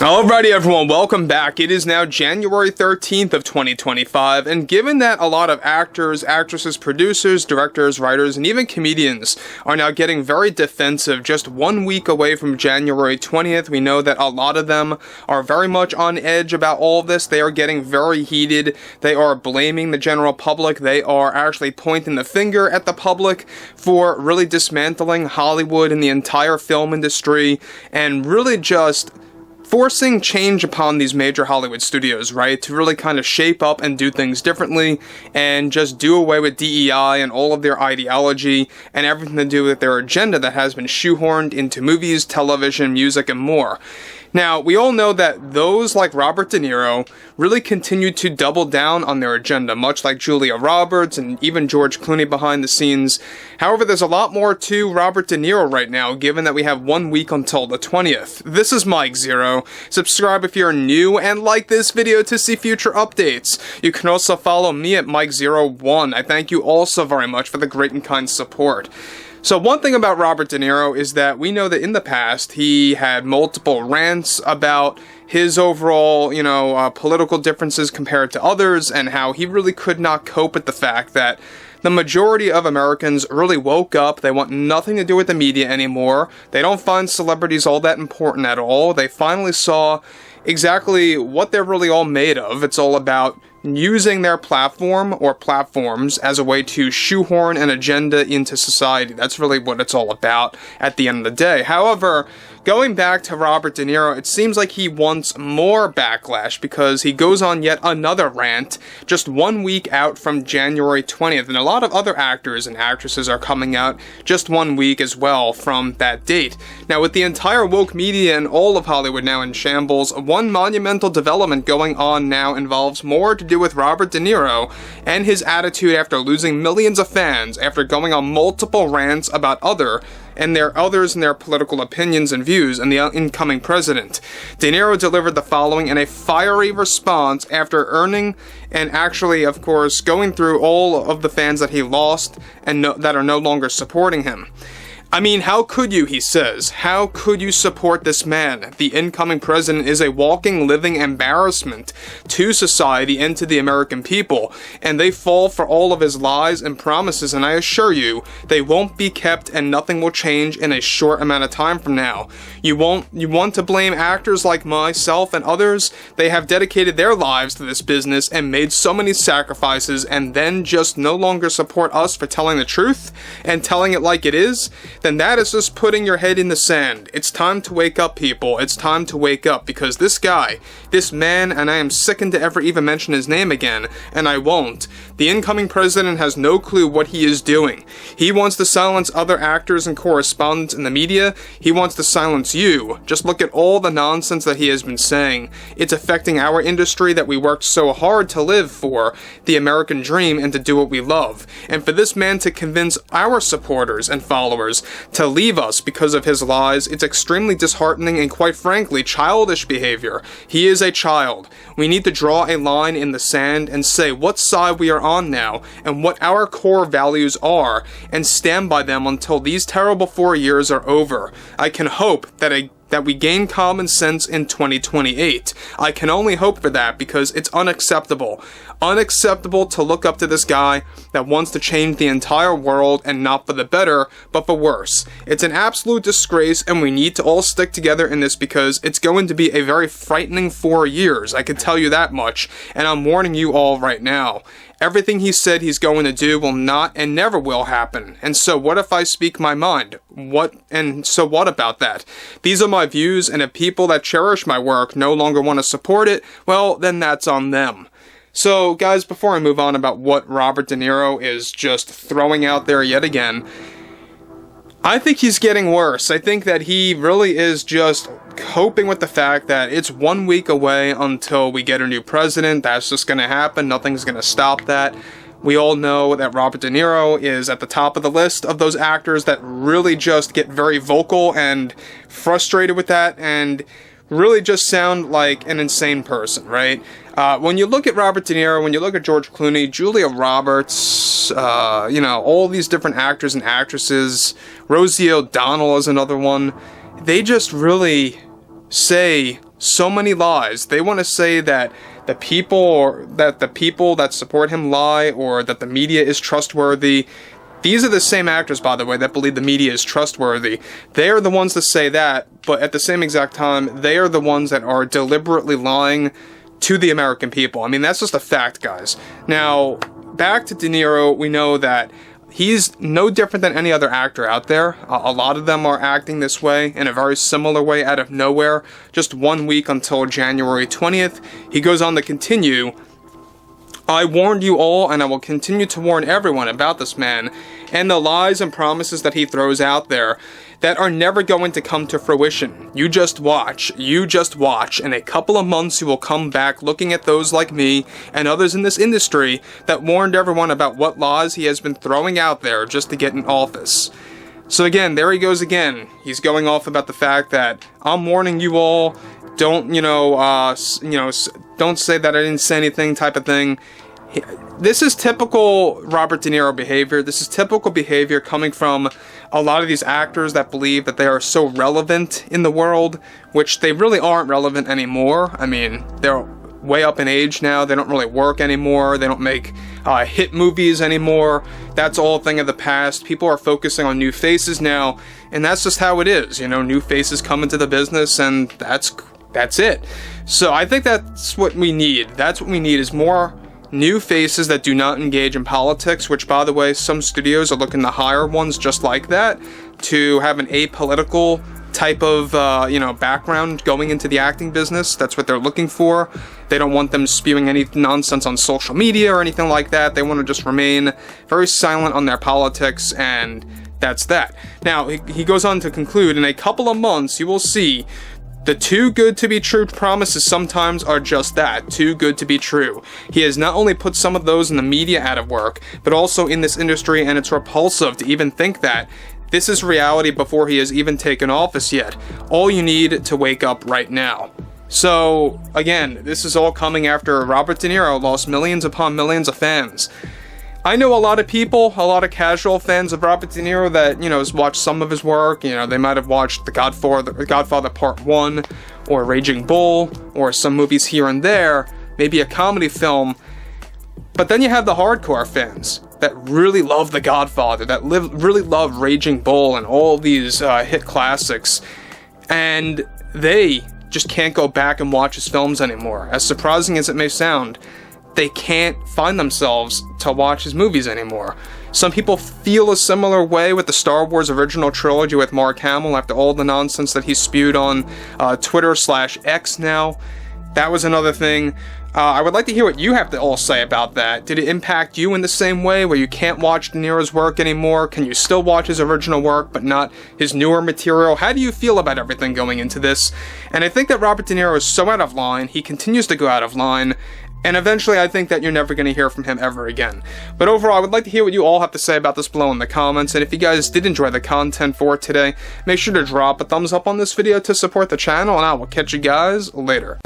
Alrighty everyone, welcome back. It is now January 13th of 2025, and given that a lot of actors, actresses, producers, directors, writers, and even comedians are now getting very defensive just 1 week away from January 20th, we know that a lot of them are very much on edge about all of this. They are getting very heated. They are blaming the general public. They are actually pointing the finger at the public for really dismantling Hollywood and the entire film industry, and really just forcing change upon these major Hollywood studios, right? To really kind of shape up and do things differently and just do away with DEI and all of their ideology and everything to do with their agenda that has been shoehorned into movies, television, music, and more. Now, we all know that those like Robert De Niro really continue to double down on their agenda, much like Julia Roberts and even George Clooney behind the scenes. However, there's a lot more to Robert De Niro right now, given that we have 1 week until the 20th. This is Mike Zero. Subscribe if you're new and like this video to see future updates. You can also follow me at Mike01. I thank you all so very much for the great and kind support. So one thing about Robert De Niro is that we know that in the past he had multiple rants about his overall, political differences compared to others, and how he really could not cope with the fact that the majority of Americans really woke up. They want nothing to do with the media anymore. They don't find celebrities all that important at all. They finally saw exactly what they're really all made of. It's all about using their platform or platforms as a way to shoehorn an agenda into society. That's really what it's all about at the end of the day. However, going back to Robert De Niro, it seems like he wants more backlash because he goes on yet another rant just 1 week out from January 20th. And a lot of other actors and actresses are coming out just 1 week as well from that date. Now, with the entire woke media and all of Hollywood now in shambles, one monumental development going on now involves more to do with Robert De Niro and his attitude after losing millions of fans after going on multiple rants about others and their political opinions and views and the incoming president. De Niro delivered the following in a fiery response after earning and actually, of course, going through all of the fans that he lost and that are no longer supporting him. I mean, how could you, he says, how could you support this man? The incoming president is a walking, living embarrassment to society and to the American people, and they fall for all of his lies and promises, and I assure you, they won't be kept and nothing will change in a short amount of time from now. You want to blame actors like myself and others? They have dedicated their lives to this business and made so many sacrifices and then just no longer support us for telling the truth and telling it like it is? Then that is just putting your head in the sand. It's time to wake up, people. It's time to wake up, because this guy, this man, and I am sickened to ever even mention his name again, and I won't. The incoming president has no clue what he is doing. He wants to silence other actors and correspondents in the media. He wants to silence you. Just look at all the nonsense that he has been saying. It's affecting our industry that we worked so hard to live for, the American dream, and to do what we love. And for this man to convince our supporters and followers to leave us because of his lies, it's extremely disheartening and, quite frankly, childish behavior. He is a child. We need to draw a line in the sand and say what side we are on now and what our core values are, and stand by them until these terrible 4 years are over. I can hope that we gain common sense in 2028. I can only hope for that, because it's unacceptable. Unacceptable to look up to this guy that wants to change the entire world, and not for the better, but for worse. It's an absolute disgrace, and we need to all stick together in this, because it's going to be a very frightening 4 years, I can tell you that much, and I'm warning you all right now. Everything he said he's going to do will not and never will happen. And so what if I speak my mind? So what about that? These are my views, and if people that cherish my work no longer want to support it, well, then that's on them. So, guys, before I move on about what Robert De Niro is just throwing out there yet again, I think he's getting worse. I think that he really is just coping with the fact that it's 1 week away until we get a new president. That's just going to happen. Nothing's going to stop that. We all know that Robert De Niro is at the top of the list of those actors that really just get very vocal and frustrated with that and really just sound like an insane person, right? When you look at Robert De Niro, when you look at George Clooney, Julia Roberts, all these different actors and actresses, Rosie O'Donnell is another one, they just really say so many lies. They want to say that the people that support him lie, or that the media is trustworthy. These are the same actors, by the way, that believe the media is trustworthy. They are the ones that say that, but at the same exact time, they are the ones that are deliberately lying to the American people. I mean, that's just a fact, guys. Now, back to De Niro, we know that he's no different than any other actor out there. A lot of them are acting this way, in a very similar way, out of nowhere. Just 1 week until January 20th. He goes on to continue, "I warned you all, and I will continue to warn everyone about this man and the lies and promises that he throws out there that are never going to come to fruition. You just watch. In a couple of months, you will come back looking at those like me and others in this industry that warned everyone about what lies he has been throwing out there just to get in office." So again, there he goes again. He's going off about the fact that I'm warning you all. Don't, don't say that I didn't say anything type of thing. This is typical Robert De Niro behavior. This is typical behavior coming from a lot of these actors that believe that they are so relevant in the world, which they really aren't relevant anymore. I mean, they're way up in age now. They don't really work anymore. They don't make hit movies anymore. That's all a thing of the past. People are focusing on new faces now, and that's just how it is. New faces come into the business, and that's it. So I think that's what we need. That's what we need, is more new faces that do not engage in politics, which, by the way, some studios are looking to hire ones just like that to have an apolitical type of, background going into the acting business. That's what they're looking for. They don't want them spewing any nonsense on social media or anything like that. They want to just remain very silent on their politics, and that's that. Now, he goes on to conclude, in a couple of months, you will see the too good to be true promises sometimes are just that, too good to be true. He has not only put some of those in the media out of work, but also in this industry, and it's repulsive to even think that. This is reality before he has even taken office yet. All you need to wake up right now. So, again, this is all coming after Robert De Niro lost millions upon millions of fans. I know a lot of people, a lot of casual fans of Robert De Niro that, has watched some of his work. They might have watched The Godfather Part 1, or Raging Bull, or some movies here and there, maybe a comedy film. But then you have the hardcore fans that really love The Godfather, that really love Raging Bull and all these hit classics. And they just can't go back and watch his films anymore. As surprising as it may sound, they can't find themselves to watch his movies anymore. Some people feel a similar way with the Star Wars original trilogy with Mark Hamill after all the nonsense that he spewed on Twitter/X now. That was another thing. I would like to hear what you have to all say about that. Did it impact you in the same way, where you can't watch De Niro's work anymore? Can you still watch his original work, but not his newer material? How do you feel about everything going into this? And I think that Robert De Niro is so out of line. He continues to go out of line. And eventually, I think that you're never going to hear from him ever again. But overall, I would like to hear what you all have to say about this below in the comments. And if you guys did enjoy the content for today, make sure to drop a thumbs up on this video to support the channel. And I will catch you guys later.